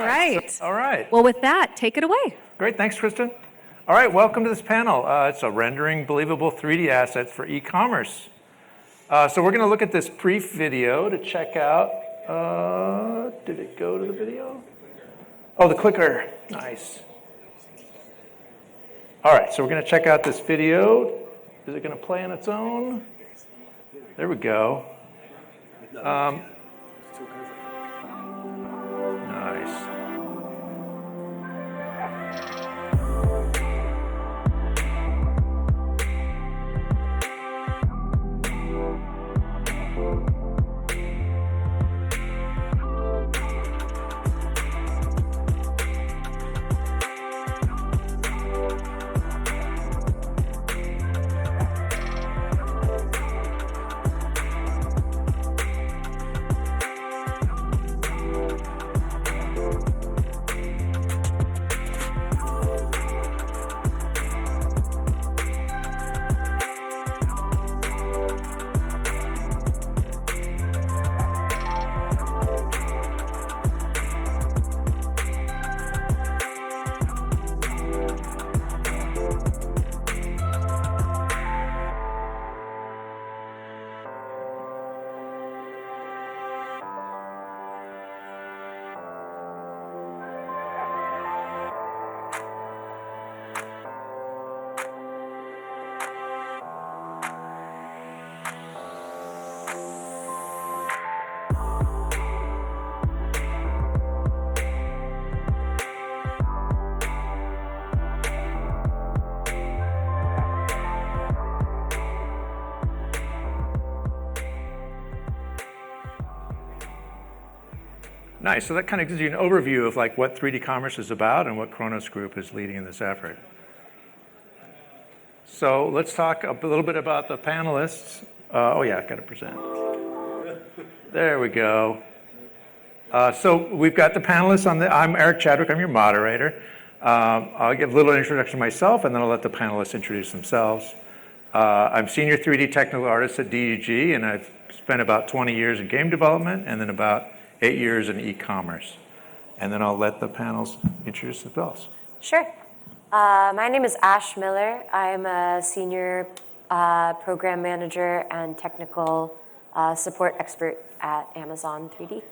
right. All right. Well, with that, take it away. Great. Thanks, Kristen. All right. Welcome to this panel. It's a rendering believable 3D assets for e-commerce. So we're going to look at this brief video to check out. Did it go to the video? Oh, the clicker. Nice. All right. So we're going to check out this video. Is it going to play on its own? There we go. Nice. Nice. So that kind of gives you an overview of like what 3D commerce is about and what Khronos Group is leading in this effort. So let's talk a little bit about the panelists. Oh yeah, I've got to present. There we go. So we've got the panelists on the. I'm Eric Chadwick. I'm your moderator. I'll give a little introduction myself, and then I'll let the panelists introduce themselves. I'm senior 3D technical artist at DUG, and I've spent about 20 years in game development, and then about 8 years in e-commerce. And then I'll let the panels introduce themselves. Sure. My name is Ash Miller. I'm a senior program manager and technical support expert at Amazon 3D.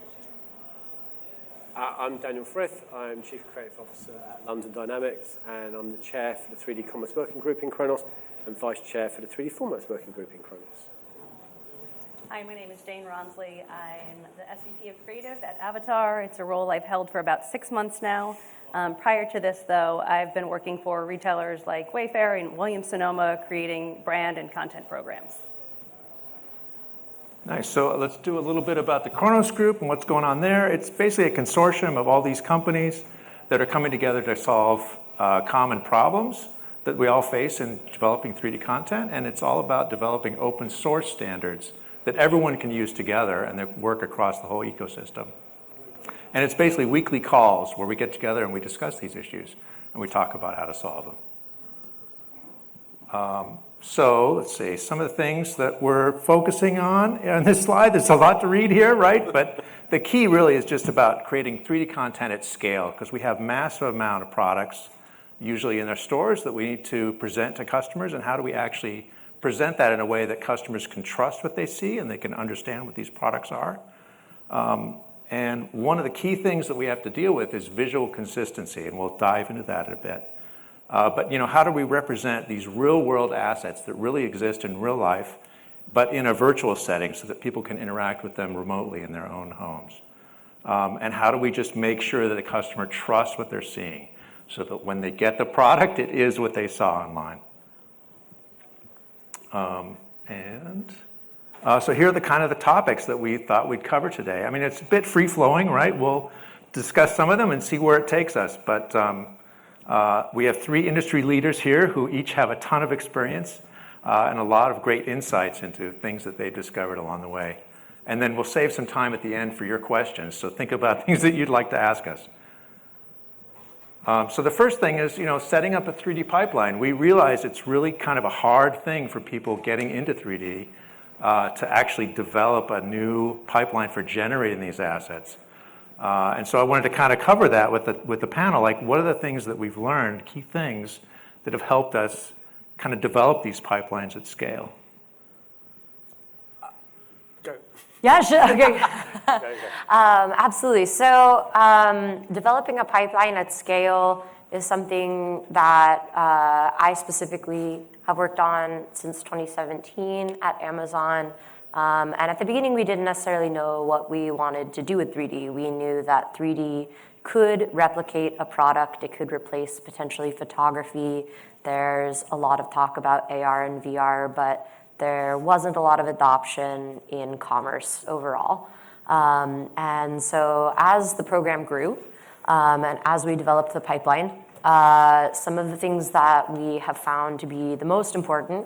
I'm Daniel Frith. I'm Chief Creative Officer at London Dynamics, and I'm the chair for the 3D Commerce Working Group in Khronos and vice chair for the 3D Formats Working Group in Khronos. Hi, my name is Jane Rawnsley. I'm the SVP of Creative at Avatar. It's a role I've held for about 6 months now. Prior to this, though, I've been working for retailers like Wayfair and Williams-Sonoma, creating brand and content programs. Nice. So let's do a little bit about the Khronos Group and what's going on there. It's basically a consortium of all these companies that are coming together to solve common problems that we all face in developing 3D content, and it's all about developing open source standards that everyone can use together and that work across the whole ecosystem. And it's basically weekly calls where we get together and we discuss these issues and we talk about how to solve them. So let's see, some of the things that we're focusing on this slide. There's a lot to read here, right? But the key really is just about creating 3D content at scale, because we have massive amount of products usually in our stores that we need to present to customers, and how do we actually present that in a way that customers can trust what they see and they can understand what these products are. And one of the key things that we have to deal with is visual consistency, and we'll dive into that in a bit. But how do we represent these real-world assets that really exist in real life, but in a virtual setting so that people can interact with them remotely in their own homes? And how do we just make sure that the customer trusts what they're seeing so that when they get the product, it is what they saw online? So here are the kind of the topics that we thought we'd cover today. I mean, it's a bit free-flowing, right? We'll discuss some of them and see where it takes us. But we have 3 industry leaders here who each have a ton of experience and a lot of great insights into things that they discovered along the way. And then we'll save some time at the end for your questions. So think about things that you'd like to ask us. So the first thing is, setting up a 3D pipeline. We realize it's really kind of a hard thing for people getting into 3D to actually develop a new pipeline for generating these assets. And so I wanted to kind of cover that with the panel, like what are the things that we've learned, key things that have helped us kind of develop these pipelines at scale. Go. Yeah, sure. Okay. Go. Absolutely. So developing a pipeline at scale is something that I specifically have worked on since 2017 at Amazon. And at the beginning, we didn't necessarily know what we wanted to do with 3D. We knew that 3D could replicate a product. It could replace potentially photography. There's a lot of talk about AR and VR, but there wasn't a lot of adoption in commerce overall. And so as the program grew, and as we developed the pipeline, some of the things that we have found to be the most important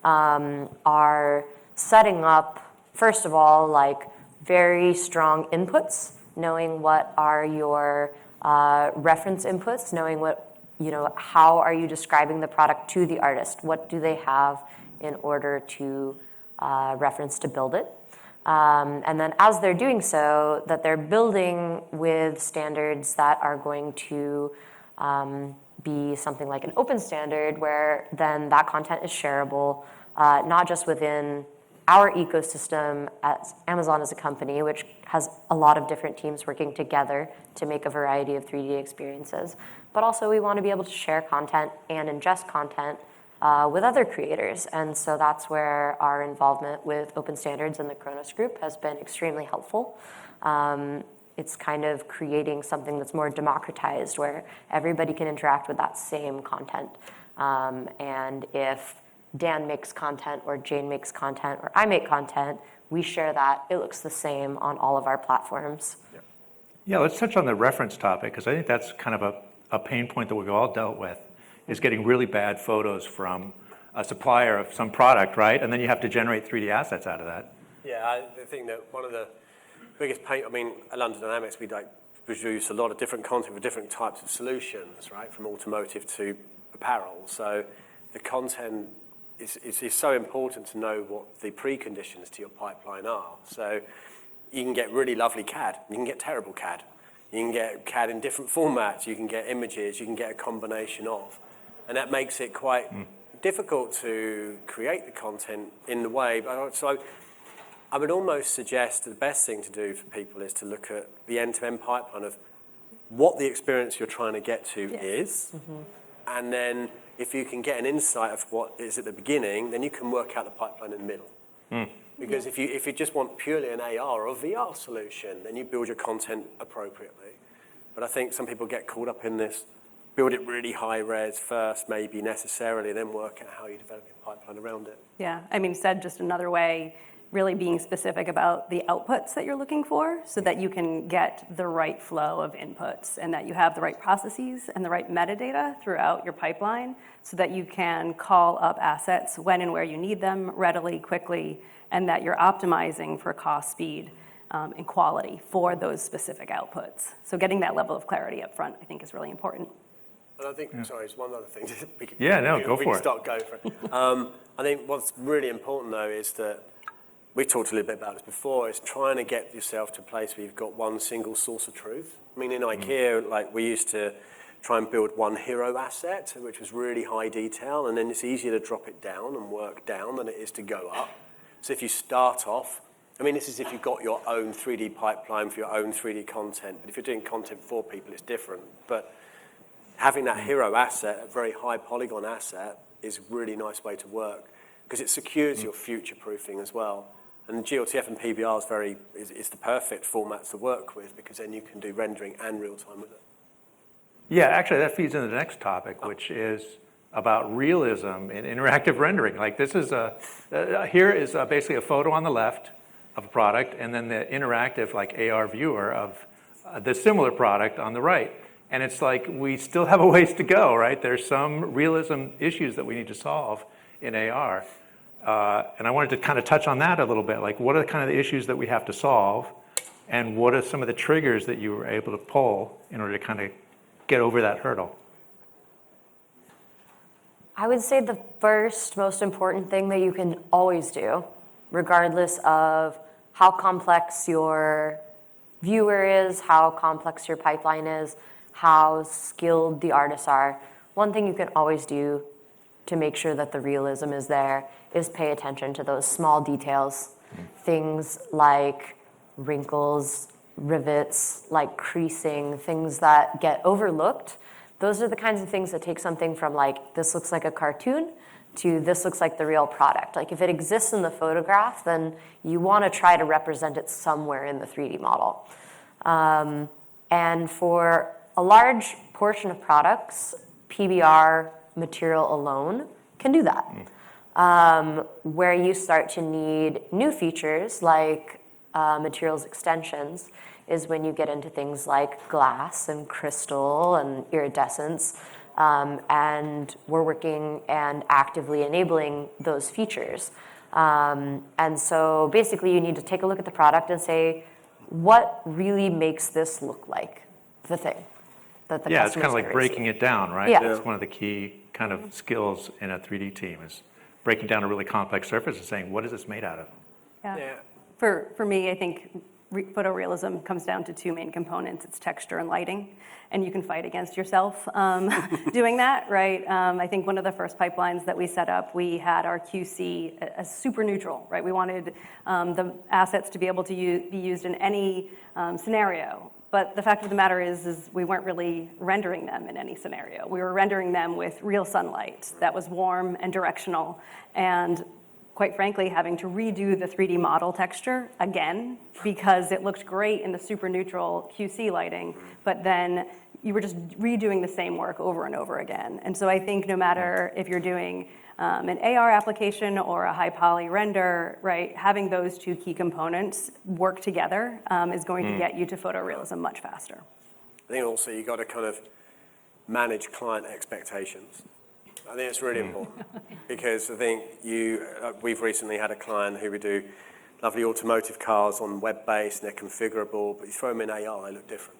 are setting up, first of all, like very strong inputs, knowing what are your reference inputs, knowing what, how are you describing the product to the artist? What do they have in order to reference to build it? And then as they're doing so, that they're building with standards that are going to be something like an open standard where then that content is shareable, not just within our ecosystem at Amazon as a company, which has a lot of different teams working together to make a variety of 3D experiences, but also we want to be able to share content and ingest content with other creators. And so that's where our involvement with open standards in the Khronos group has been extremely helpful. It's kind of creating something that's more democratized where everybody can interact with that same content. And if Dan makes content or Jane makes content or I make content, we share that. It looks the same on all of our platforms. Yeah, let's touch on the reference topic, because I think that's kind of a pain point that we've all dealt with, is getting really bad photos from a supplier of some product, right? And then you have to generate 3D assets out of that. Yeah, I think that one of the biggest pain, at London Dynamics, we produce a lot of different content for different types of solutions, right? From automotive to apparel. So the content is so important to know what the preconditions to your pipeline are. So you can get really lovely CAD, you can get terrible CAD. You can get CAD in different formats, you can get images, you can get a combination of. And that makes it quite difficult to create the content in the way. So I would almost suggest the best thing to do for people is to look at the end-to-end pipeline of what the experience you're trying to get to is. Mm-hmm. And then if you can get an insight of what is at the beginning, then you can work out the pipeline in the middle. Mm. Because if you just want purely an AR or VR solution, then you build your content appropriately. But I think some people get caught up in this, build it really high res first, maybe necessarily, then work out how you develop your pipeline around it. Yeah, said just another way, really being specific about the outputs that you're looking for so that you can get the right flow of inputs and that you have the right processes and the right metadata throughout your pipeline so that you can call up assets when and where you need them readily, quickly, and that you're optimizing for cost, speed, and quality for those specific outputs. So getting that level of clarity up front, I think, is really important. And I think, sorry, there's one other thing. Go for it. We can start going for it. I think what's really important, though, is that we talked a little bit about this before, is trying to get yourself to a place where you've got one single source of truth. In IKEA, we used to try and build one hero asset, which was really high detail, and then it's easier to drop it down and work down than it is to go up. So if you start off, this is if you've got your own 3D pipeline for your own 3D content, but if you're doing content for people, it's different. But having that hero asset, a very high polygon asset, is a really nice way to work because it secures your future proofing as well. And glTF and PBR is the perfect format to work with because then you can do rendering and real time with it. Yeah, actually that feeds into the next topic, which is about realism in interactive rendering. Like this is here is basically a photo on the left of a product and then the interactive like AR viewer of the similar product on the right. And it's like we still have a ways to go, right? There's some realism issues that we need to solve in AR. And I wanted to kind of touch on that a little bit. Like what are the kind of the issues that we have to solve and what are some of the triggers that you were able to pull in order to kind of get over that hurdle? I would say the first most important thing that you can always do, regardless of how complex your viewer is, how complex your pipeline is, how skilled the artists are. One thing you can always do to make sure that the realism is there is pay attention to those small details. Things like wrinkles, rivets, like creasing, things that get overlooked. Those are the kinds of things that take something from like, this looks like a cartoon, to this looks like the real product. Like if it exists in the photograph, then you want to try to represent it somewhere in the 3D model. And for a large portion of products, PBR material alone can do that. Where you start to need new features like materials extensions is when you get into things like glass and crystal and iridescence. And we're working and actively enabling those features. And so basically you need to take a look at the product and say, what really makes this look like the thing that the Yeah, it's kind of customer's like gonna breaking receive? it down, right? Yeah. That's one of the key kind of skills in a 3D team is breaking down a really complex surface and saying, what is this made out of? Yeah. For me, I think photorealism comes down to two main components. It's texture and lighting, and you can fight against yourself doing that, right? I think one of the first pipelines that we set up, we had our QC as super neutral, right? We wanted the assets to be able to be used in any scenario. But the fact of the matter is we weren't really rendering them in any scenario. We were rendering them with real sunlight that was warm and directional, and quite frankly, having to redo the 3D model texture again because it looked great in the super neutral QC lighting, but then you were just redoing the same work over and over again. And so I think no matter if you're doing an AR application or a high poly render, right, having those two key components work together is going to get you to photorealism much faster. I think also you got to kind of manage client expectations. I think it's really important because I think we've recently had a client who would do lovely automotive cars on web-based and they're configurable, but you throw them in AR, they look different,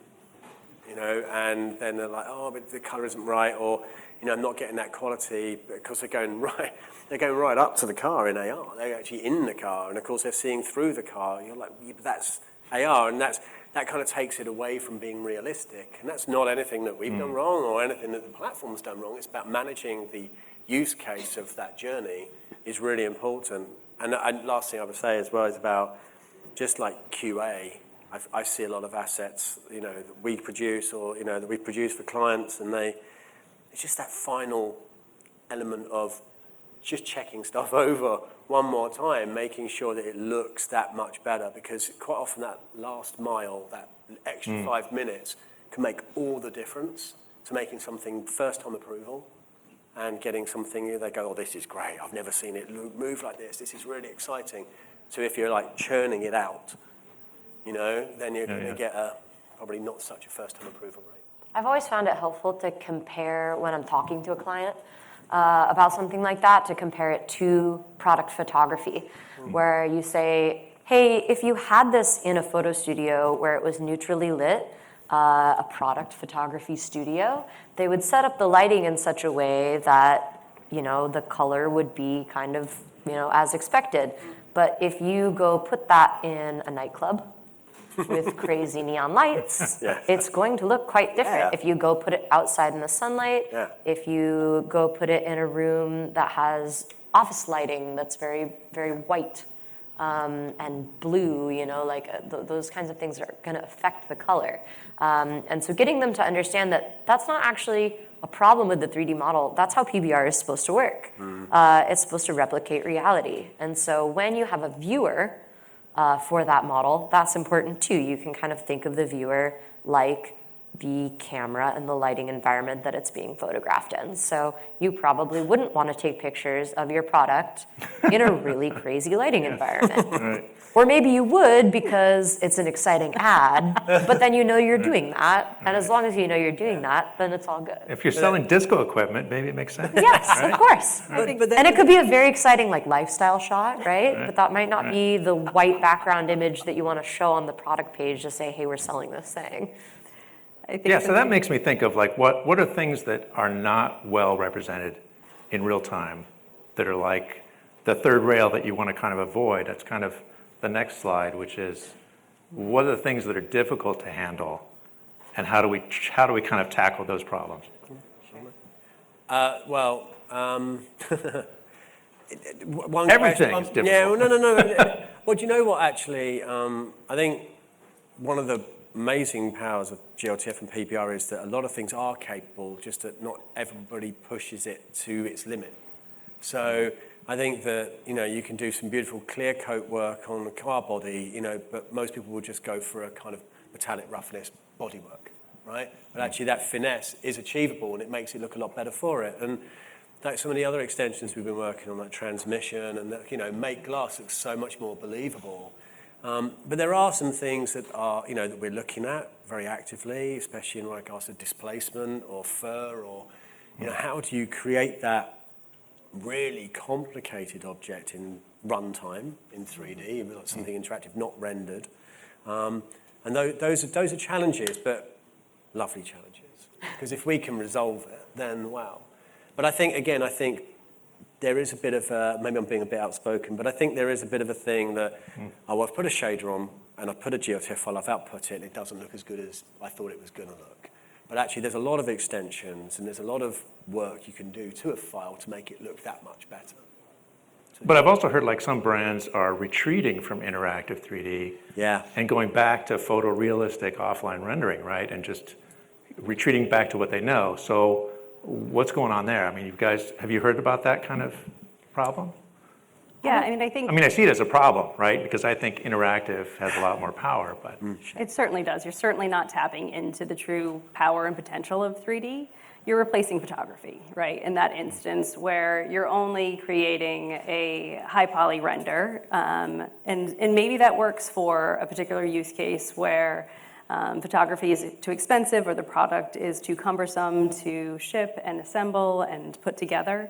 you know, and then they're like, oh, but the color isn't right, or, you know, I'm not getting that quality because they're going right up to the car in AR. They're actually in the car, and of course they're seeing through the car. You're like, yeah, but that's AR, and that kind of takes it away from being realistic. And that's not anything that we've done wrong or anything that the platform's done wrong. It's about managing the use case of that journey is really important. And last thing I would say as well is about just like QA. I see a lot of assets, you know, that we produce or, you know, that we produce for clients, and it's just that final element of just checking stuff over one more time, making sure that it looks that much better, because quite often that last mile, that extra 5 minutes can make all the difference to making something first time approval and getting something, they go, oh, this is great, I've never seen it move like this is really exciting. So if you're like churning it out, you know, then you're going to get probably not such a first time approval rate. I've always found it helpful to compare when I'm talking to a client about something like that, to compare it to product photography, where you say, hey, if you had this in a photo studio where it was neutrally lit, a product photography studio, they would set up the lighting in such a way that, you know, the color would be kind of, you know, as expected. But if you go put that in a nightclub with crazy neon lights, it's going to look quite different. If you go put it outside in the sunlight, if you go put it in a room that has office lighting that's very, very white and blue, you know, like those kinds of things are going to affect the color. And so getting them to understand that that's not actually a problem with the 3D model. That's how PBR is supposed to work. It's supposed to replicate reality. And so when you have a viewer for that model, that's important too. You can kind of think of the viewer like the camera and the lighting environment that it's being photographed in. So you probably wouldn't want to take pictures of your product in a really crazy lighting environment. Right. Or maybe you would because it's an exciting ad, but then you know you're doing that. And as long as you know you're doing that, then it's all good. If you're selling disco equipment, maybe it makes sense. Yes, right? of course. But And it could be a very exciting like lifestyle shot, right? But that might not be the white background image that you want to show on the product page to say, hey, we're selling this thing. I think Yeah, so that makes me think of like what are things that are not well represented in real time that are like the third rail that you want to kind of avoid. That's kind of the next slide, which is what are the things that are difficult to handle, and how do we kind of tackle those problems? Well, one Everything question, is difficult. Yeah, well, no. Well, do you know what, actually? I think one of the amazing powers of glTF and PBR is that a lot of things are capable, just that not everybody pushes it to its limit. So I think that, you can do some beautiful clear coat work on the car body, but most people will just go for a kind of metallic roughness bodywork, right? But actually that finesse is achievable, and it makes it look a lot better for it. And like some of the other extensions we've been working on, like transmission, and that, make glass look so much more believable. But there are some things that are, that we're looking at very actively, especially in regards to displacement or fur, or, how do you create that really complicated object in runtime in 3D, like something interactive, not rendered. And those are challenges, but lovely challenges. Because if we can resolve it, then wow. But I think there is a bit of a, maybe I'm being a bit outspoken, but I think there is a bit of a thing that, I've put a shader on, and I've put a glTF file, I've output it, and it doesn't look as good as I thought it was going to look. But actually, there's a lot of extensions, and there's a lot of work you can do to a file to make it look that much better. But I've also heard like some brands are retreating from interactive 3D and going back to photorealistic offline rendering, right? And just retreating back to what they know. So what's going on there? I mean, have you heard about that kind of problem? Yeah, I think... I see it as a problem, right? Because I think interactive has a lot more power, but... It certainly does. You're certainly not tapping into the true power and potential of 3D. You're replacing photography, right? In that instance where you're only creating a high poly render, and maybe that works for a particular use case where photography is too expensive or the product is too cumbersome to ship and assemble and put together.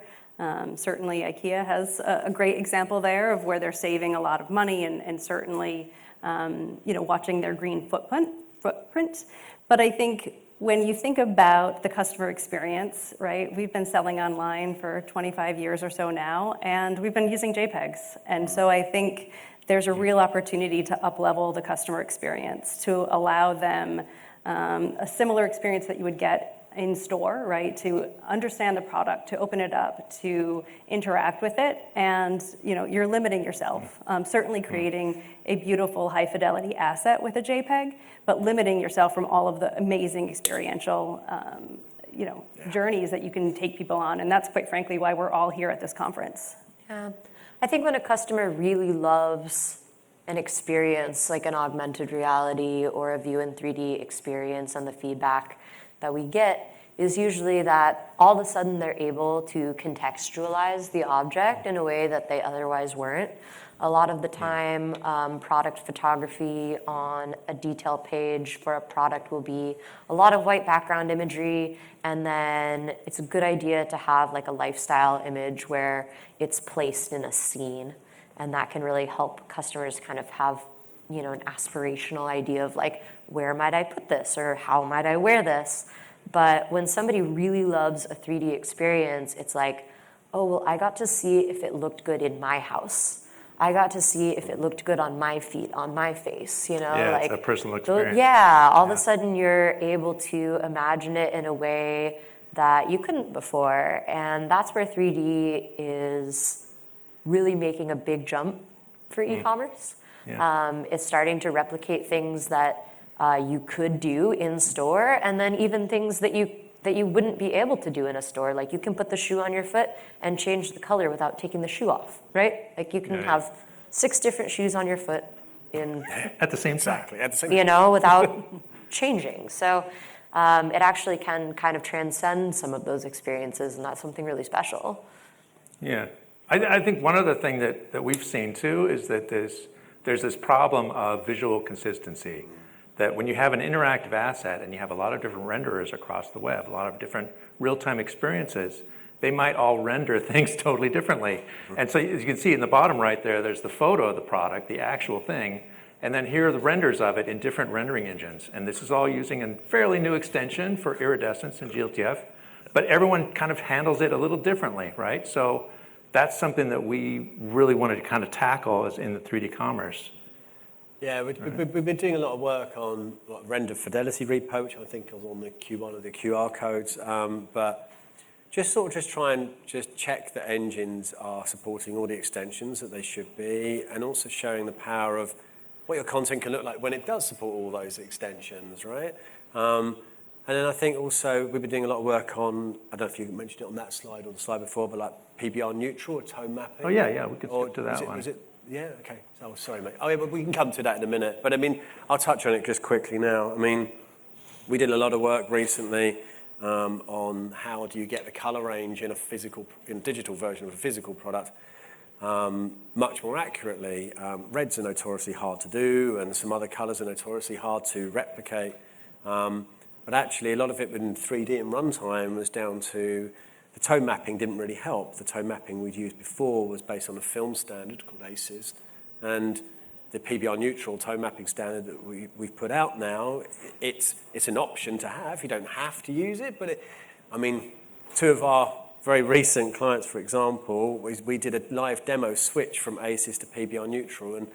Certainly IKEA has a great example there of where they're saving a lot of money and certainly watching their green footprint. But I think when you think about the customer experience, right, we've been selling online for 25 years or so now, and we've been using JPEGs. And so I think there's a real opportunity to up-level the customer experience, to allow them a similar experience that you would get in store, right, to understand the product, to open it up, to interact with it, and you're limiting yourself. Certainly creating a beautiful high fidelity asset with a JPEG, but limiting yourself from all of the amazing experiential journeys that you can take people on, and that's quite frankly why we're all here at this conference. Yeah. I think when a customer really loves an experience like an augmented reality or a view in 3D experience, and the feedback that we get is usually that all of a sudden they're able to contextualize the object in a way that they otherwise weren't. A lot of the time, product photography on a detail page for a product will be a lot of white background imagery, and then it's a good idea to have like a lifestyle image where it's placed in a scene, and that can really help customers kind of have an aspirational idea of like, where might I put this, or how might I wear this? But when somebody really loves a 3D experience, it's like, oh, well, I got to see if it looked good in my house. I got to see if it looked good on my feet, on my face, Yeah, like it's a personal experience. All of a sudden you're able to imagine it in a way that you couldn't before. And that's where 3D is really making a big jump for e-commerce. Yeah. It's starting to replicate things that you could do in store, and then even things that you wouldn't be able to do in a store. Like you can put the shoe on your foot and change the color without taking the shoe off, right? Like you can have 6 different shoes on your foot at the same time. Exactly, at the same time. Without changing. So it actually can kind of transcend some of those experiences, and that's something really special. Yeah. I think one other thing that we've seen too is that there's this problem of visual consistency. That when you have an interactive asset and you have a lot of different renderers across the web, a lot of different real-time experiences, they might all render things totally differently. And so as you can see in the bottom right there's the photo of the product, the actual thing, and then here are the renders of it in different rendering engines. And this is all using a fairly new extension for iridescence and glTF, but everyone kind of handles it a little differently, right? So that's something that we really wanted to kind of tackle as in the 3D commerce. Yeah, we've been doing a lot of work on render fidelity repo, which I think is on the Q1 of the QR codes, but just try and just check that engines are supporting all the extensions that they should be, and also showing the power of what your content can look like when it does support all those extensions, right? And then I think also we've been doing a lot of work on, I don't know if you mentioned it on that slide or the slide before, but like PBR Neutral or tone mapping. Oh, yeah, we could skip to that one. Yeah, okay. Oh, sorry, mate. Oh, yeah, but we can come to that in a minute. But I mean, I'll touch on it just quickly now. I mean, we did a lot of work recently on how do you get the color range in a digital version of a physical product much more accurately. Reds are notoriously hard to do, and some other colors are notoriously hard to replicate. But actually, a lot of it in 3D and runtime was down to the tone mapping didn't really help. The tone mapping we'd used before was based on a film standard called ACES, and the PBR Neutral tone mapping standard that we've put out now, it's an option to have. You don't have to use it, but two of our very recent clients, for example, we did a live demo switch from ACES to PBR Neutral, and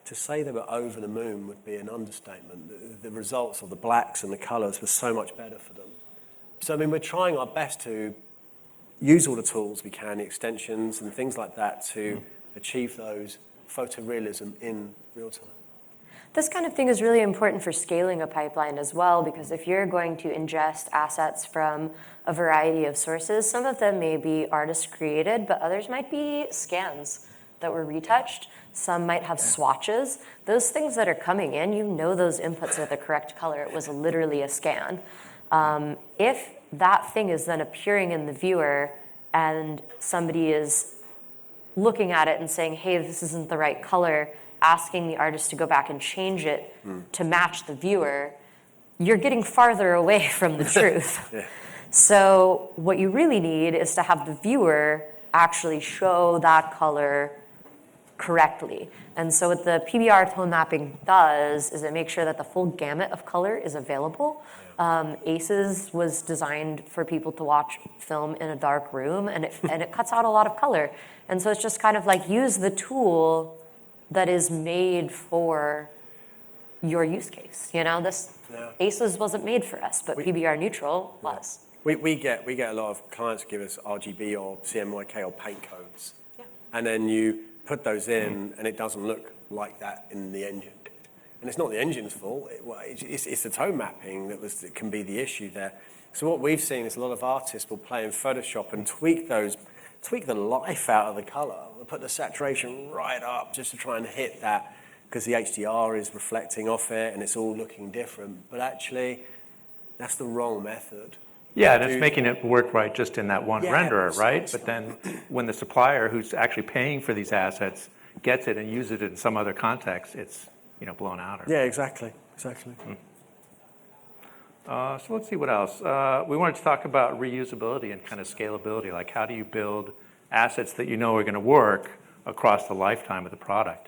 to say they were over the moon would be an understatement. The results of the blacks and the colors were so much better for them. So, we're trying our best to use all the tools we can, the extensions and things like that, to achieve those photorealism in real time. This kind of thing is really important for scaling a pipeline as well, because if you're going to ingest assets from a variety of sources, some of them may be artist created, but others might be scans that were retouched. Some might have swatches. Those things that are coming in, you know those inputs are the correct color. It was literally a scan. If that thing is then appearing in the viewer and somebody is looking at it and saying, hey, this isn't the right color, asking the artist to go back and change it to match the viewer, you're getting farther away from the truth. Yeah. So what you really need is to have the viewer actually show that color correctly. And so what the PBR tone mapping does is it makes sure that the full gamut of color is available. ACES was designed for people to watch film in a dark room, and it cuts out a lot of color. And so it's just kind of like use the tool that is made for your use case. ACES wasn't made for us, but PBR Neutral was. We get a lot of clients give us RGB or CMYK or paint codes. Yeah. And then you put those in, and it doesn't look like that in the engine. And it's not the engine's fault. It's the tone mapping that can be the issue there. So what we've seen is a lot of artists will play in Photoshop and tweak the life out of the color. They'll put the saturation right up just to try and hit that, because the HDR is reflecting off it and it's all looking different. But actually, that's the wrong method. Yeah, and it's making it work right just in that one renderer, right? Precisely. But then when the supplier who's actually paying for these assets gets it and uses it in some other context, it's blown out. Yeah, exactly. So let's see what else. We wanted to talk about reusability and kind of scalability. Like, how do you build assets that are going to work across the lifetime of the product?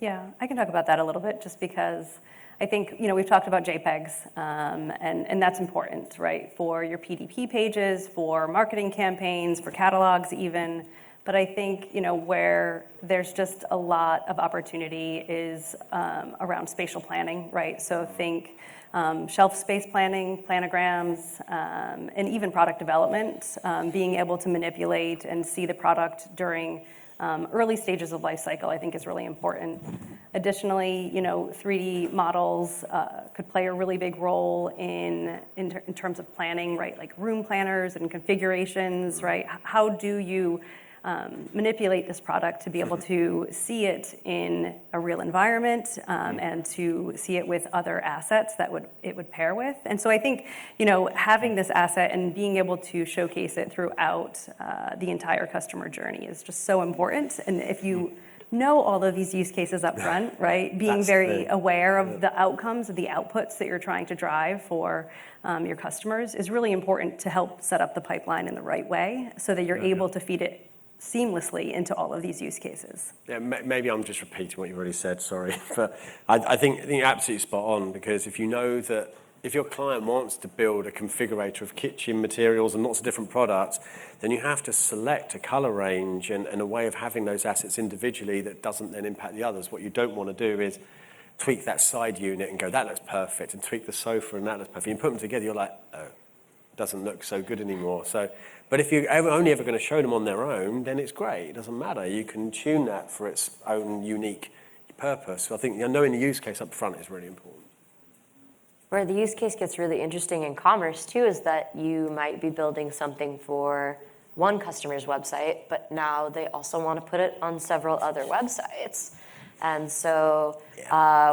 Yeah, I can talk about that a little bit, just because I think, we've talked about JPEGs, and that's important, right? For your PDP pages, for marketing campaigns, for catalogs even. But I think, where there's just a lot of opportunity is around spatial planning, right? So think shelf space planning, planograms, and even product development, being able to manipulate and see the product during early stages of life cycle, I think, is really important. Additionally, 3D models could play a really big role in terms of planning, right? Like room planners and configurations, right? How do you manipulate this product to be able to see it in a real environment and to see it with other assets that it would pair with? And so I think, having this asset and being able to showcase it throughout the entire customer journey is just so important. And if you know all of these use cases up front, right, being very aware of the outcomes, of the outputs that you're trying to drive for your customers is really important to help set up the pipeline in the right way so that you're able to feed it seamlessly into all of these use cases. Yeah, maybe I'm just repeating what you've already said, sorry. But I think you're absolutely spot on, because if you know that if your client wants to build a configurator of kitchen materials and lots of different products, then you have to select a color range and a way of having those assets individually that doesn't then impact the others. What you don't want to do is tweak that side unit and go, that looks perfect, and tweak the sofa and that looks perfect. You put them together, you're like, oh, it doesn't look so good anymore. So, but if you're only ever going to show them on their own, then it's great. It doesn't matter. You can tune that for its own unique purpose. So I think knowing the use case up front is really important. Where the use case gets really interesting in commerce too is that you might be building something for one customer's website, but now they also want to put it on several other websites. And so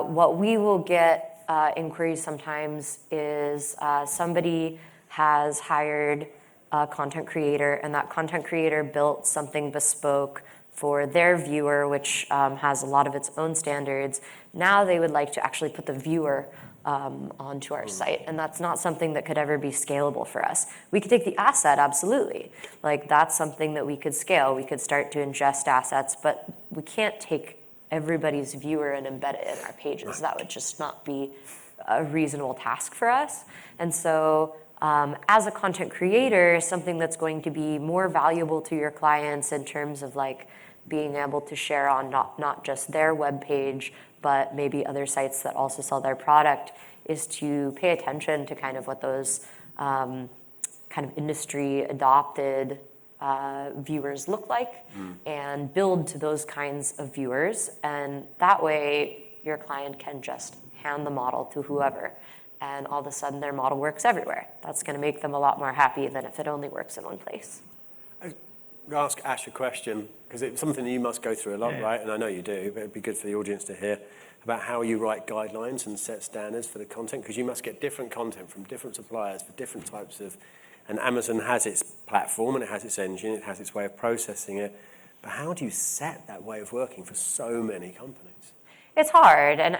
what we will get inquiries sometimes is somebody has hired a content creator, and that content creator built something bespoke for their viewer, which has a lot of its own standards. Now they would like to actually put the viewer onto our site, and that's not something that could ever be scalable for us. We could take the asset, absolutely. Like, that's something that we could scale. We could start to ingest assets, but we can't take everybody's viewer and embed it in our pages. That would just not be a reasonable task for us. And so as a content creator, something that's going to be more valuable to your clients in terms of like being able to share on not just their web page, but maybe other sites that also sell their product, is to pay attention to kind of what those kind of industry adopted viewers look like, and build to those kinds of viewers. And that way your client can just hand the model to whoever, and all of a sudden their model works everywhere. That's going to make them a lot more happy than if it only works in one place. I'm going to ask Ash a question, because it's something that you must go through a lot, right? And I know you do, but it'd be good for the audience to hear about how you write guidelines and set standards for the content, because you must get different content from different suppliers for different types of, and Amazon has its platform and it has its engine, it has its way of processing it. But how do you set that way of working for so many companies? It's hard, and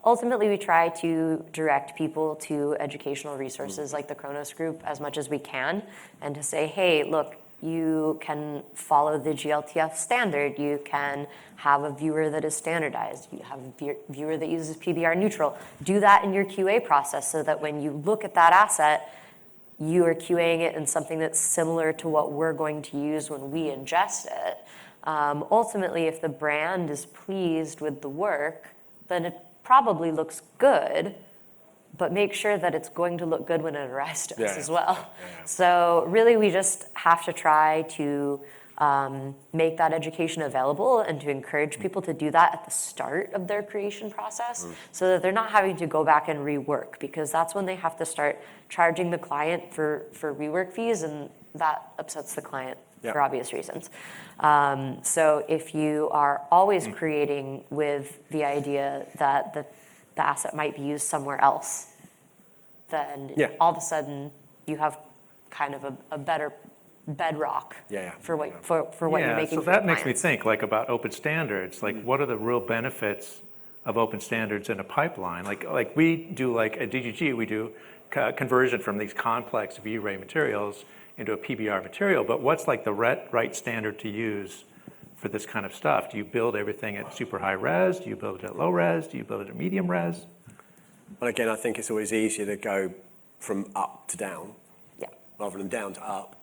ultimately we try to direct people to educational resources like the Khronos group as much as we can, and to say, hey, look, you can follow the glTF standard, you can have a viewer that is standardized, you have a viewer that uses PBR Neutral. Do that in your QA process so that when you look at that asset, you are QAing it in something that's similar to what we're going to use when we ingest it. Ultimately, if the brand is pleased with the work, then it probably looks good, but make sure that it's going to look good when it arrives to us as well. So really, we just have to try to make that education available and to encourage people to do that at the start of their creation process, so that they're not having to go back and rework, because that's when they have to start charging the client for rework fees, and that upsets the client for obvious reasons. So if you are always creating with the idea that the asset might be used somewhere else, then all of a sudden you have kind of a better bedrock for what you're making. So for that makes me clients. think like about open standards. Like, what are the real benefits of open standards in a pipeline? Like we do, like at DGG, we do conversion from these complex V-Ray materials into a PBR material. But what's like the right standard to use for this kind of stuff? Do you build everything at super high res? Do you build it at low res? Do you build it at medium res? Well, again, I think it's always easier to go from up to down rather than down to up.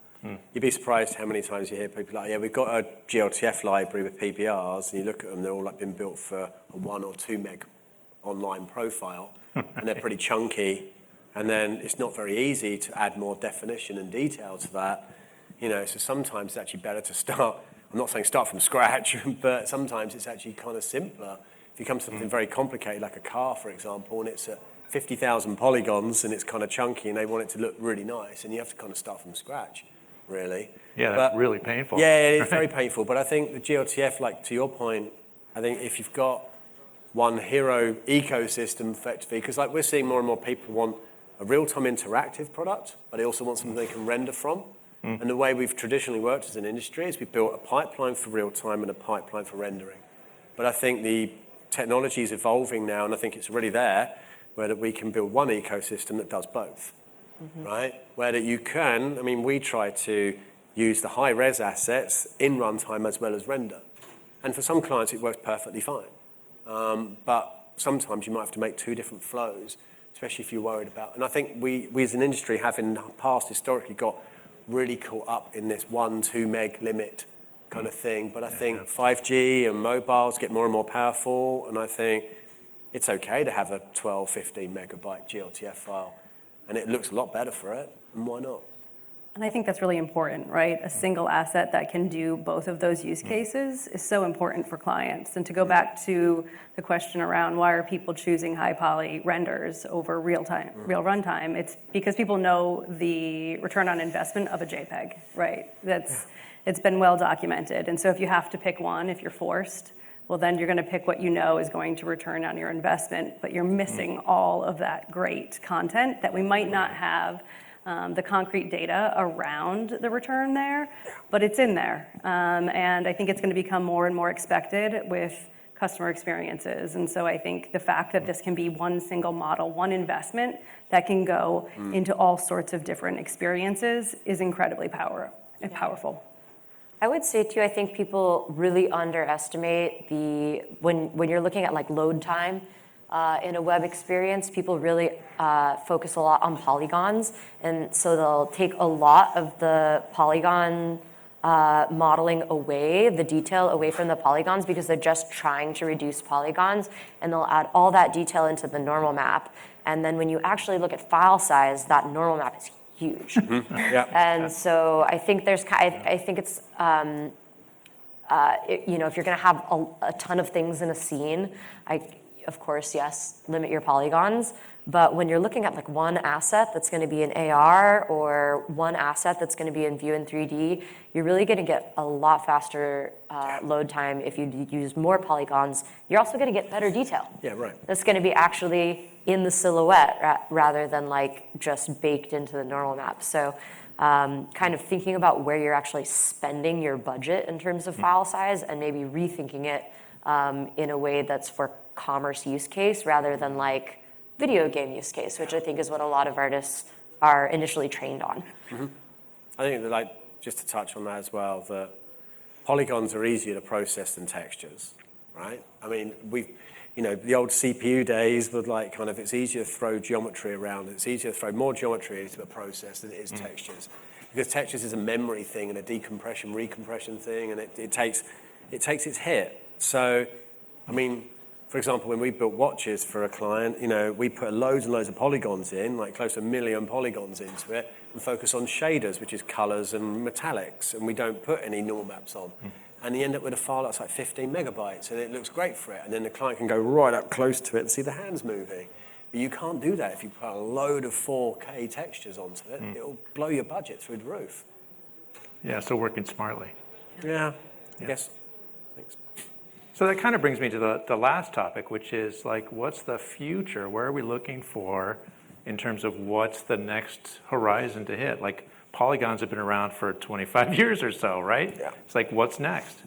You'd be surprised how many times you hear people like, we've got a glTF library with PBRs, and you look at them, they're all like been built for a 1 or 2 meg online profile, and they're pretty chunky, and then it's not very easy to add more definition and detail to that. So sometimes it's actually better to start, I'm not saying start from scratch, but sometimes it's actually kind of simpler. If you come to something very complicated, like a car, for example, and it's at 50,000 polygons and it's kind of chunky and they want it to look really nice, and you have to kind of start from scratch, really. Yeah, that's really painful. Yeah, it is very painful. But I think the glTF, like to your point, I think if you've got one hero ecosystem effectively, because like we're seeing more and more people want a real-time interactive product, but they also want something they can render from. And the way we've traditionally worked as an industry is we've built a pipeline for real-time and a pipeline for rendering. But I think the technology is evolving now, and I think it's already there, where that we can build one ecosystem that does both, right? Where that you can, we try to use the high-res assets in runtime as well as render. And for some clients, it works perfectly fine. But sometimes you might have to make 2 different flows especially if you're worried about, and I think we as an industry have in the past historically got really caught up in this 1-2 meg limit kind of thing. But I think 5G and mobiles get more and more powerful, and I think it's okay to have a 12, 15 megabyte glTF file, and it looks a lot better for it, and why not? And I think that's really important, right? A single asset that can do both of those use cases is so important for clients. And to go back to the question around why are people choosing high poly renders over real runtime, it's because people know the return on investment of a JPEG, right? It's been well documented. And so if you have to pick one, if you're forced, well, then you're going to pick what you know is going to return on your investment, but you're missing all of that great content that we might not have the concrete data around the return there, but it's in there. And I think it's going to become more and more expected with customer experiences. And so I think the fact that this can be one single model, one investment that can go into all sorts of different experiences is incredibly powerful. I would say too, I think people really underestimate when you're looking at like load time in a web experience, people really focus a lot on polygons. And so they'll take a lot of the polygon modeling away, the detail away from the polygons because they're just trying to reduce polygons, and they'll add all that detail into the normal map. And then when you actually look at file size, that normal map is huge. And so I think I think it's, if you're going to have a ton of things in a scene, of course, yes, limit your polygons. But when you're looking at like one asset that's going to be in AR or one asset that's going to be in view in 3D, you're really going to get a lot faster load time if you use more polygons. You're also going to get better detail. Yeah, right. That's going to be actually in the silhouette rather than like just baked into the normal map. So kind of thinking about where you're actually spending your budget in terms of file size and maybe rethinking it in a way that's for commerce use case rather than like video game use case, which I think is what a lot of artists are initially trained on. I think that, like, just to touch on that as well, that polygons are easier to process than textures, right? I mean, the old CPU days were like kind of, it's easier to throw geometry around. It's easier to throw more geometry into a process than it is textures. Because textures is a memory thing and a decompression, recompression thing, and it takes its hit. So, I mean, for example, when we built watches for a client, we put loads and loads of polygons in, like close to 1 million polygons into it, and focus on shaders, which is colors and metallics, and we don't put any normal maps on. And you end up with a file that's like 15 megabytes, and it looks great for it. And then the client can go right up close to it and see the hands moving. But you can't do that if you put a load of 4K textures onto it. It'll blow your budget through the roof. Yeah, so working smartly. Yeah, I guess. Thanks. So that kind of brings me to the last topic, which is like, what's the future? Where are we looking for in terms of what's the next horizon to hit? Like, polygons have been around for 25 years or so, right? Yeah. It's like, what's next?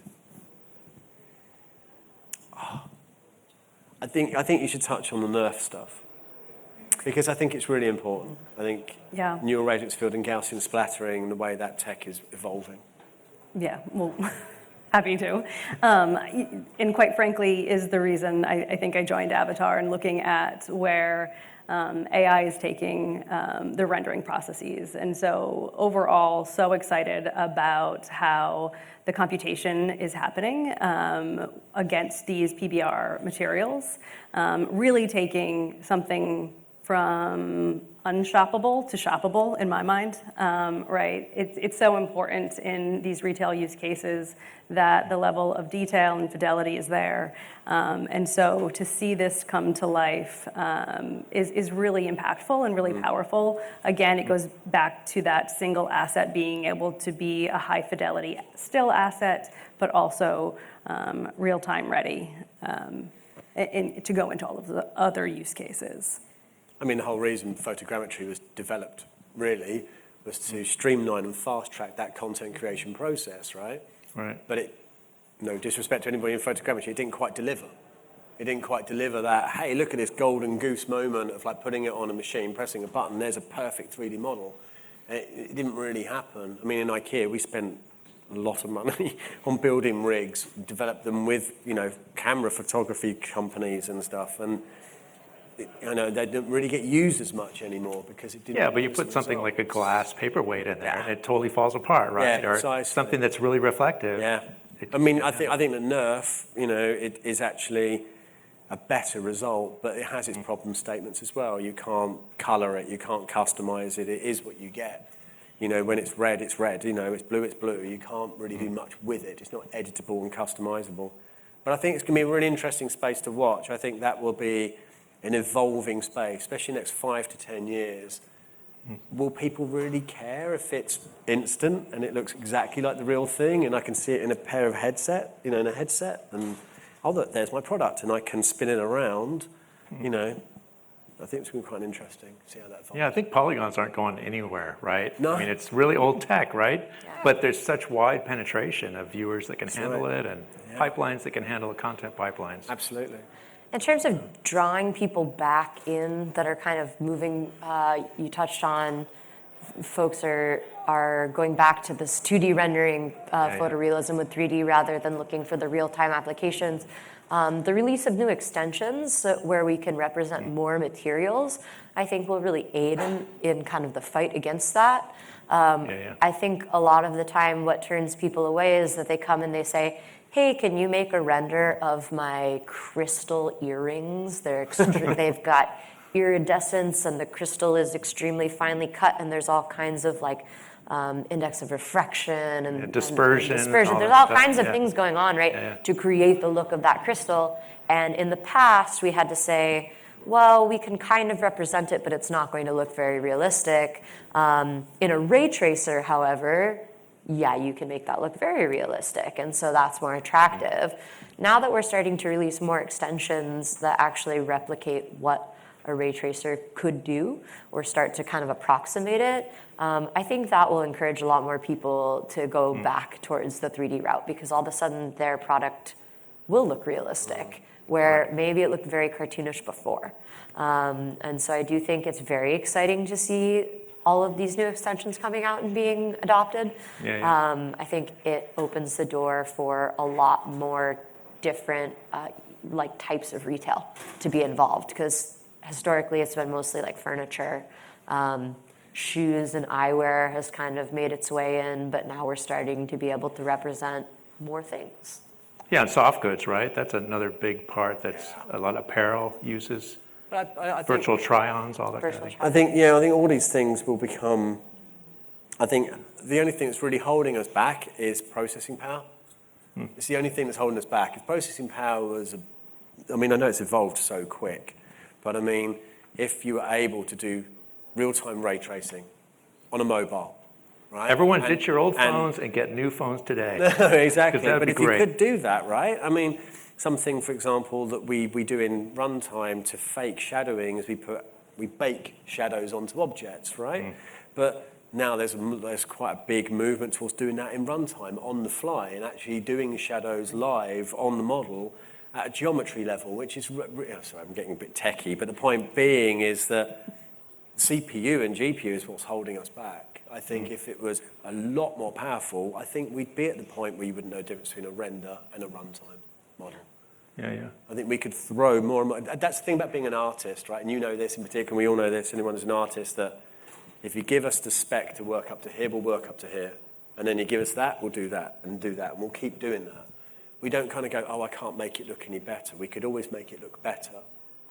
I think you should touch on the Nerf stuff, because I think it's really important. I think neural radiance field and Gaussian splattering, the way that tech is evolving. Yeah, well, happy to. And quite frankly, is the reason I think I joined Avatar and looking at where AI is taking the rendering processes. And so overall, so excited about how the computation is happening against these PBR materials, really taking something from unshoppable to shoppable in my mind, right? It's so important in these retail use cases that the level of detail and fidelity is there. And so to see this come to life is really impactful and really powerful. Again, it goes back to that single asset being able to be a high fidelity still asset, but also real-time ready and to go into all of the other use cases. I mean, the whole reason photogrammetry was developed, really, was to streamline and fast-track that content creation process, right? Right. But no disrespect to anybody in photogrammetry, it didn't quite deliver. It didn't quite deliver that, hey, look at this golden goose moment of like putting it on a machine, pressing a button, there's a perfect 3D model. It didn't really happen. I mean, in IKEA, we spent a lot of money on building rigs, developed them with, camera photography companies and stuff, and I know they don't really get used as much anymore because it didn't. Yeah, but you produce put the something like a results. glass paperweight in there, Yeah. and it totally falls apart, right? Yeah, Or precisely. something that's really reflective. Yeah. I mean, I think that Nerf, it is actually a better result, but it has its problem statements as well. You can't color it, you can't customize it. It is what you get. When it's red, it's red. It's blue. You can't really do much with it. It's not editable and customizable. But I think it's going to be a really interesting space to watch. I think that will be an evolving space, especially next 5 to 10 years. Will people really care if it's instant and it looks exactly like the real thing and I can see it in a pair of headset, in a headset, and look, there's my product and I can spin it around, I think it's going to be quite interesting to see how that evolves. Yeah, I think polygons aren't going anywhere, right? No. I mean, it's really old tech, right? But there's such wide penetration of viewers that can handle it and pipelines that can handle the content pipelines. Absolutely. In terms of drawing people back in that are kind of moving, you touched on folks are going back to this 2D rendering photorealism with 3D rather than looking for the real-time applications. The release of new extensions where we can represent more materials, I think will really aid in kind of the fight against that. I think a lot of the time what turns people away is that they come and they say, hey, can you make a render of my crystal earrings? They've got iridescence and the crystal is extremely finely cut and there's all kinds of index of refraction and dispersion. There's all kinds of things going on, right, to create the look of that crystal. And in the past, we had to say, well, we can kind of represent it, but it's not going to look very realistic. In a ray tracer, however, yeah, you can make that look very realistic, and so that's more attractive. Now that we're starting to release more extensions that actually replicate what a ray tracer could do or start to kind of approximate it, I think that will encourage a lot more people to go back towards the 3D route because all of a sudden their product will look realistic, where maybe it looked very cartoonish before. And so I do think it's very exciting to see all of these new extensions coming out and being adopted. I think it opens the door for a lot more different types of retail to be involved because historically it's been mostly like furniture. Shoes and eyewear has kind of made its way in, but now we're starting to be able to represent more things. Yeah, and soft goods, right? That's another big part that's a lot of apparel uses. I Virtual try-ons, all that kind of thing. I think all these things will become, I think the only thing that's really holding us back is processing power. It's the only thing that's holding us back. If processing power was, I know it's evolved so quick, but if you were able to do real-time ray tracing on a mobile, right? Everyone ditch your old phones and get new phones today. Exactly, but if great. you could do that, right? Something, for example, that we do in runtime to fake shadowing is we bake shadows onto objects, right? But now there's quite a big movement towards doing that in runtime on the fly and actually doing shadows live on the model at a geometry level, which is, sorry, I'm getting a bit techie, but the point being is that CPU and GPU is what's holding us back. I think if it was a lot more powerful, I think we'd be at the point where you wouldn't know the difference between a render and a runtime model. I think we could throw more and more. That's the thing about being an artist, right? And you know this in particular, we all know this, anyone who's an artist, that if you give us the spec to work up to here, we'll work up to here. And then you give us that, we'll do that, and we'll keep doing that. We don't kind of go, oh, I can't make it look any better. We could always make it look better.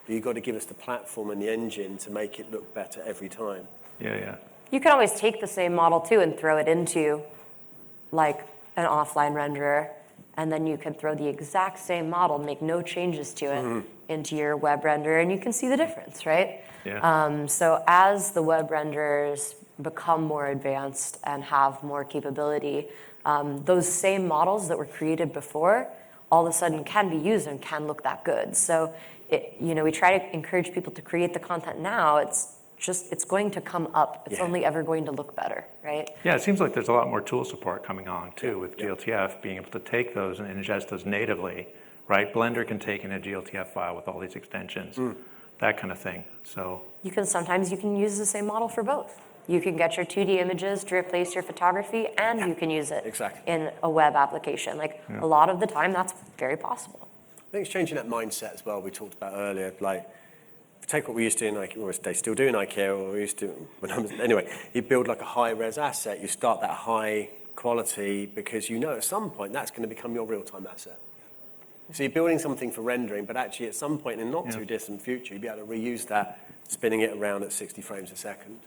But you've got to give us the platform and the engine to make it look better every time. You can always take the same model too and throw it into an offline renderer, and then you can throw the exact same model, make no changes to it, into your web renderer, and you can see the difference, right? So as the web renderers become more advanced and have more capability, those same models that were created before all of a sudden can be used and can look that good. So we try to encourage people to create the content now. It's going to come up. It's only ever going to look better, right? Yeah, it seems like there's a lot more tool support coming on too with glTF, being able to take those and ingest those natively, right? Blender can take in a glTF file with all these extensions, that kind of thing. So Sometimes you can use the same model for both. You can get your 2D images to replace your photography, and you can use it in a web application. A lot of the time, that's very possible. I think it's changing that mindset as well we talked about earlier. take what we used to do in IKEA, or they still do in IKEA, or we used to, anyway, you build like a high-res asset, you start that high quality because you know at some point that's going to become your real-time asset. So you're building something for rendering, but actually at some point in not too distant future, you'll be able to reuse that, spinning it around at 60 frames a second.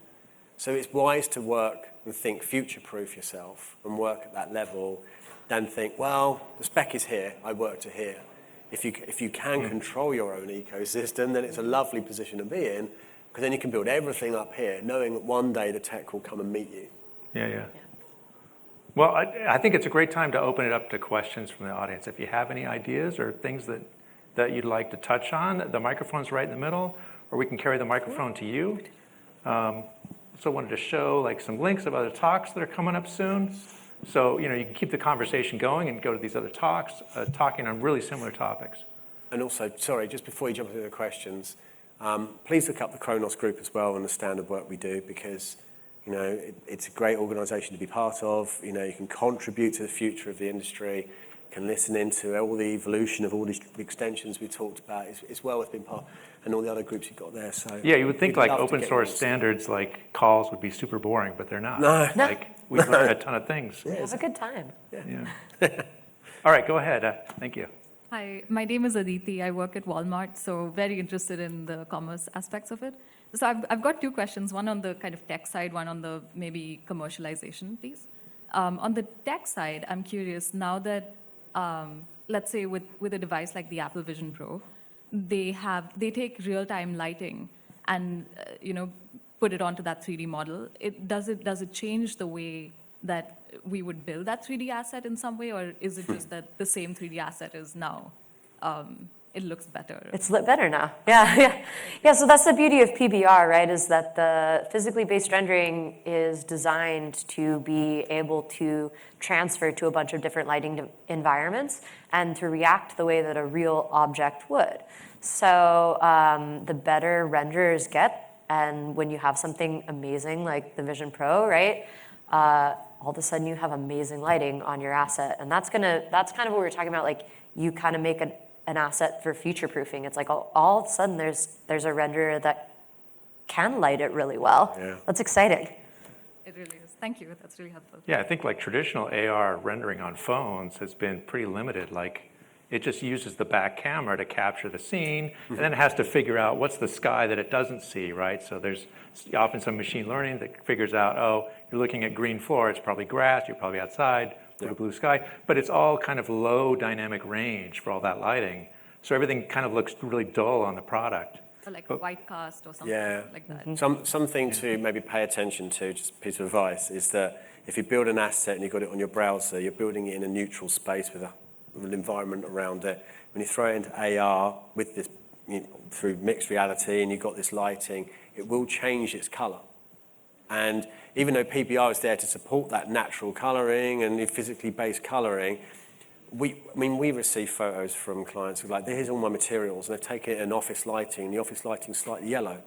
So it's wise to work and think future-proof yourself and work at that level, then think, well, the spec is here, I work to here. If you can control your own ecosystem, then it's a lovely position to be in, because then you can build everything up here, knowing that one day the tech will come and meet you. Yeah. Well, I think it's a great time to open it up to questions from the audience. If you have any ideas or things that you'd like to touch on, the microphone's right in the middle, or we can carry the microphone to you. Also wanted to show like some links of other talks that are coming up soon. So, you can keep the conversation going and go to these other talks, talking on really similar topics. And also, sorry, just before you jump into the questions, please look up the Khronos group as well and the standard work we do, because, it's a great organisation to be part of. You can contribute to the future of the industry, can listen into all the evolution of all these extensions we talked about. It's well worth being part, and all the other groups you've got there. So yeah, you would think like love to open get source you. standards like calls would be super boring, but they're not. No. Like we learn a ton of things. Have a good time. Yeah. All right, go ahead. Thank you. Hi, my name is Aditi. I work at Walmart, so very interested in the commerce aspects of it. So I've got two questions, one on the kind of tech side, one on the maybe commercialization piece. On the tech side, I'm curious, now that, let's say with a device like the Apple Vision Pro, they take real-time lighting and, put it onto that 3D model. Does it change the way that we would build that 3D asset in some way, or is it just that the same 3D asset is now, it looks better? It's lit better now. Yeah, so that's the beauty of PBR, right, is that the physically based rendering is designed to be able to transfer to a bunch of different lighting environments and to react the way that a real object would. So the better renderers get, and when you have something amazing like the Vision Pro, right, all of a sudden you have amazing lighting on your asset. And that's kind of what we were talking about, like you kind of make an asset for future proofing. It's like all of a sudden there's a renderer that can light it really well. Yeah. That's exciting. It really is. Thank you. That's really helpful. Yeah, I think like traditional AR rendering on phones has been pretty limited. Like it just uses the back camera to capture the scene, and then it has to figure out what's the sky that it doesn't see, right? So there's often some machine learning that figures out, oh, you're looking at green floor, it's probably grass, you're probably outside, blue sky, but it's all kind of low dynamic range for all that lighting. So everything kind of looks really dull on the product. Or like a white cast or something like that. Something to maybe pay attention to, just a piece of advice, is that if you build an asset and you've got it on your browser, you're building it in a neutral space with an environment around it. When you throw it into AR with this, through mixed reality, and you've got this lighting, it will change its color. And even though PBR is there to support that natural coloring and physically based coloring, we receive photos from clients who are like, here's all my materials, and they've taken it in office lighting, and the office lighting's slightly yellow.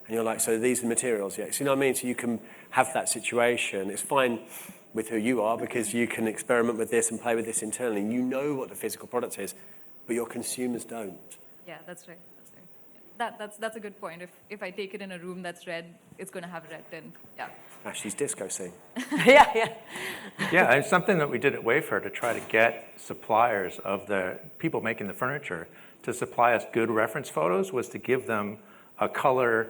And you're like, so these are the materials, yeah. So you know what I mean? So you can have that situation. It's fine with who you are, because you can experiment with this and play with this internally. You know what the physical product is, but your consumers don't. Yeah, that's right. That's a good point. If I take it in a room that's red, it's going to have red tint. Yeah. Ashleigh's disco scene. Yeah. Yeah, it's something that we did at Wayfair to try to get suppliers of the people making the furniture to supply us good reference photos, was to give them a color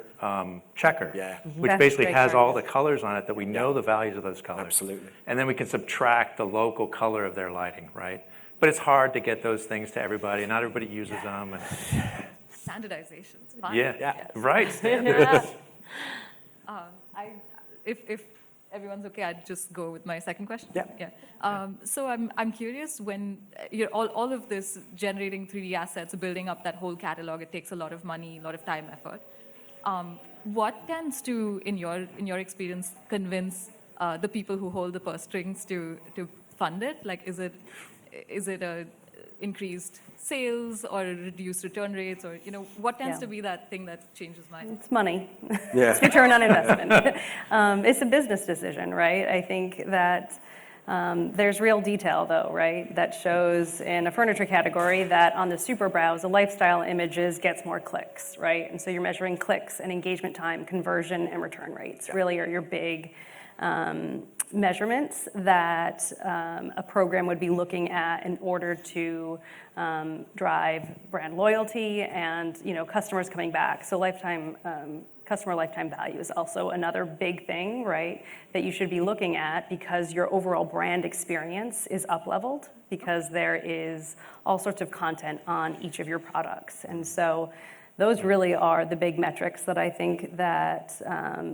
checker, which That's basically great has all practice. the colors on it, that we know the values of those colors. Absolutely. And then we can subtract the local color of their lighting, right? But it's hard to get those things to everybody. Not everybody uses them. And Standardization's fun. yeah, right. Standards. If everyone's okay, I'd just go with my second question. Yeah. So I'm curious, when you're all of this generating 3D assets, building up that whole catalog, it takes a lot of money, a lot of time, effort. What tends to, in your experience, convince the people who hold the purse strings to fund it? Like, is it a increased sales or reduced return rates, or what tends to be that thing that changes minds? It's money. Yeah. It's return on investment. It's a business decision, right? I think that There's real detail though, right? That shows in a furniture category that on the super browse, the lifestyle images gets more clicks, right? And so you're measuring clicks and engagement time, conversion, and return rates really are your big measurements that a program would be looking at in order to drive brand loyalty and customers coming back. So customer lifetime value is also another big thing, right, that you should be looking at because your overall brand experience is up-leveled because there is all sorts of content on each of your products. And so those really are the big metrics that I think that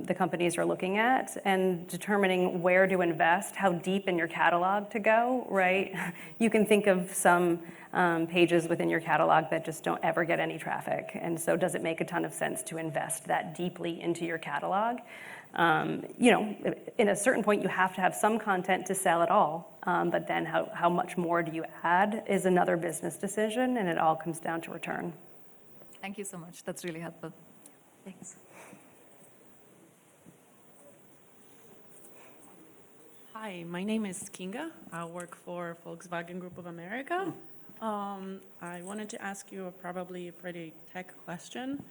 the companies are looking at and determining where to invest, how deep in your catalog to go, right? You can think of some pages within your catalog that just don't ever get any traffic. And so does it make a ton of sense to invest that deeply into your catalog? In a certain point, you have to have some content to sell at all. But then how much more do you add is another business decision, and it all comes down to return. Thank you so much. That's really helpful. Thanks. Hi, my name is Kinga. I work for Volkswagen Group of America. I wanted to ask you probably a pretty tech question.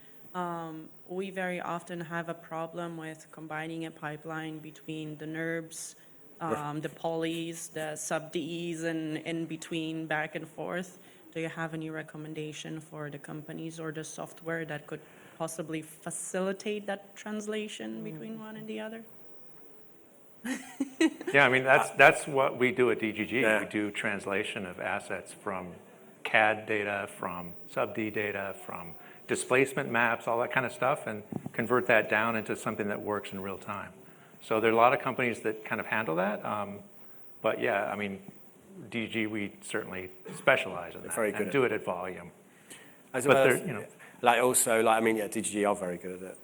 We very often have a problem with combining a pipeline between the NURBS, the polys, the sub-Ds, and in between back and forth. Do you have any recommendation for the companies or the software that could possibly facilitate that translation between one and the other? Yeah, I mean, that's what we do at DGG. Yeah. We do translation of assets from CAD data, from sub-D data, from displacement maps, all that kind of stuff, and convert that down into something that works in real time. So there are a lot of companies that kind of handle that. But yeah, I mean, DG, we certainly specialize in that Very good and at do it at volume. As But well there, as, you know, DGG are very good at it.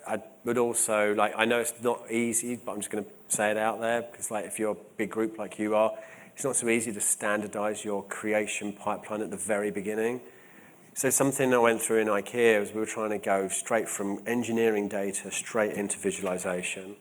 I would also, I know it's not easy, but I'm just going to say it out there, because if you're a big group like you are, it's not so easy to standardize your creation pipeline at the very beginning. So something I went through in IKEA was we were trying to go straight from engineering data straight into visualization.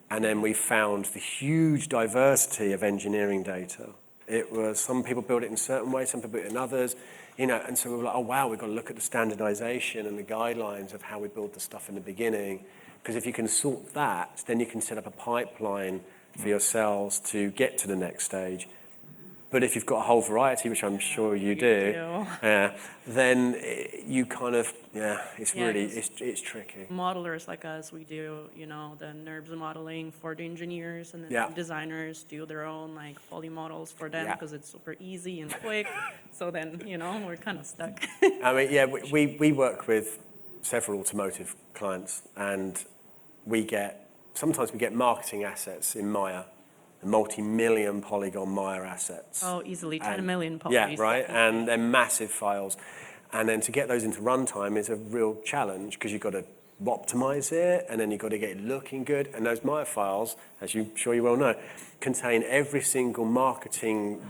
And then we found the huge diversity of engineering data. It was, some people build it in certain ways, some people build it in others, and so we were like, oh wow, we've got to look at the standardization and the guidelines of how we build the stuff in the beginning. Because if you can sort that, then you can set up a pipeline for yourselves to get to the next stage. But if you've got a whole variety, which I'm sure you do. Then you kind of, it's really, it's tricky. Modelers like us, we do, the NURBS modeling for the engineers, and then designers do their own poly models for them because it's super easy and quick. So then, we're kind of stuck. I mean, we work with several automotive clients, and sometimes we get marketing assets in Maya. Multi-million polygon Maya assets. Oh, easily 10 million polys. Yeah, right, and they're massive files. And then to get those into runtime is a real challenge because you've got to optimize it, and then you've got to get it looking good. And those Maya files, as I'm sure you well know, contain every single marketing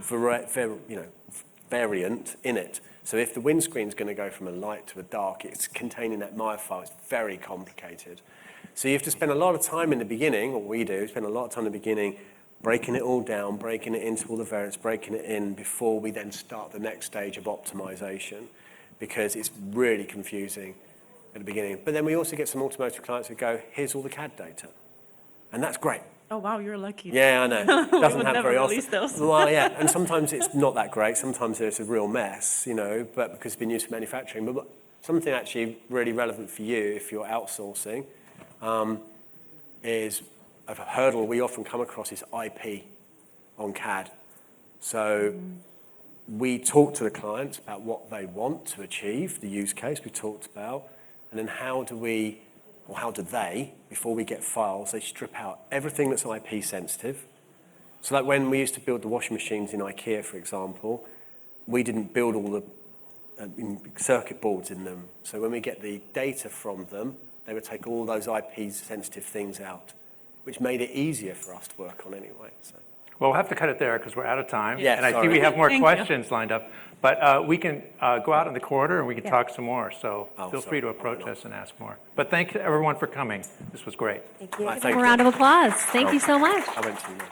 variant in it. So if the windscreen's going to go from a light to a dark, it's containing that Maya file. It's very complicated. So you have to spend a lot of time in the beginning, or we do, spend a lot of time in the beginning breaking it all down, breaking it into all the variants, breaking it in before we then start the next stage of optimization, because it's really confusing at the beginning. But then we also get some automotive clients who go, here's all the CAD data. And that's great. Oh, wow, you're lucky. Yeah, I know. Doesn't happen very often. Those. Well, yeah, and sometimes it's not that great. Sometimes it's a real mess, but because it's been used for manufacturing. But something actually really relevant for you if you're outsourcing is a hurdle we often come across is IP on CAD. So we talk to the clients about what they want to achieve, the use case we talked about, and then how do they, before we get files, they strip out everything that's IP sensitive. So like when we used to build the washing machines in IKEA, for example, we didn't build all the circuit boards in them. So when we get the data from them, they would take all those IP sensitive things out, which made it easier for us to work on anyway. So. Well, we'll have to cut it there because we're out of time. Yeah, and I see we have more Thank questions lined up. But we can go out in the corridor and we can talk some more. So feel free to sorry. approach us and ask more. But thank you everyone for coming. This was great. Thank you. Right, A round of applause. Thank you so much. I went too long.